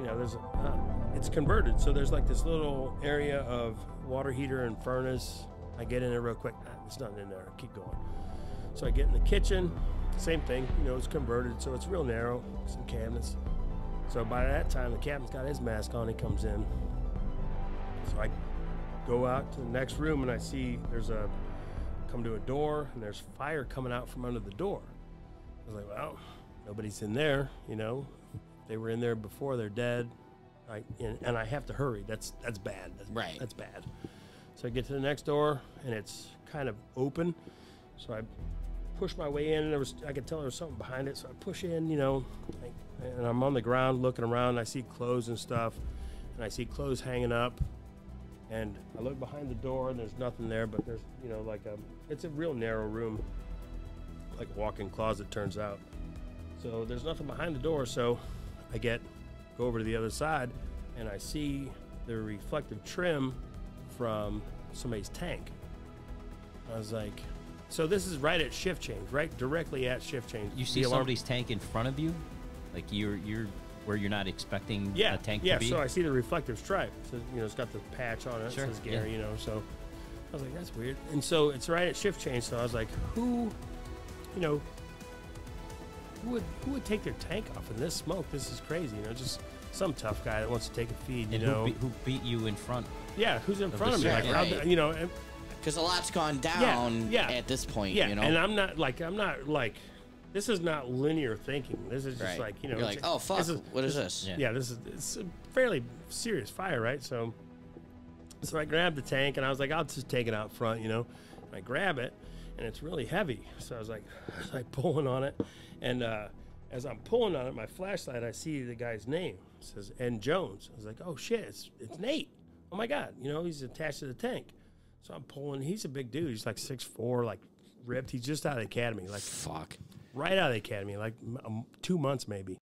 know, it's converted. So there's like this little area of water heater and furnace. I get in there real quick. There's nothing in there. Keep going. So I get in the kitchen. Same thing. You know, it's converted, so it's real narrow. Some cabinets. So by that time, the captain's got his mask on. He comes in. So I go out to the next room, and I see come to a door, and there's fire coming out from under the door. I was like, well, nobody's in there, you know. They were in there before, they're dead. And I have to hurry. That's bad. That's bad. So I get to the next door, and it's kind of open. So I push my way in, and I could tell there was something behind it. So I push in, you know, and I'm on the ground looking around, and I see clothes and stuff, and I see clothes hanging up. And I look behind the door, and there's nothing there, but there's, you know, it's a real narrow room, like a walk-in closet, turns out. So there's nothing behind the door, so I go over to the other side, and I see the reflective trim from somebody's tank. I was like, so this is right at shift change, right directly at shift change. You see somebody's tank in front of you? Like you're where you're not expecting a tank to be? Yeah, so I see the reflective stripe. So, you know, it's got the patch on it. Sure. It says Gary, you know, so I was like, that's weird. And so it's right at shift change, so I was like, who would take their tank off in this smoke? This is crazy, you know, just some tough guy that wants to take a feed, you know. Who beat you in front? Yeah, who's in front of me? Like, right. You know, because a lot's gone down at this point, you know. And I'm not like, this is not linear thinking. This is just like, you know. You're like, oh, fuck, what is this? Yeah, it's a fairly serious fire, right? So I grabbed the tank, and I was like, I'll just take it out front, you know. And I grab it, and it's really heavy. So I was like pulling on it. And as I'm pulling on it, my flashlight, I see the guy's name. It says N. Jones. I was like, oh, shit, it's Nate. Oh, my God. You know, he's attached to the tank. So I'm pulling. He's a big dude. He's like 6'4", like ripped. He's just out of the academy. Like, fuck. Right out of the academy, like 2 months maybe.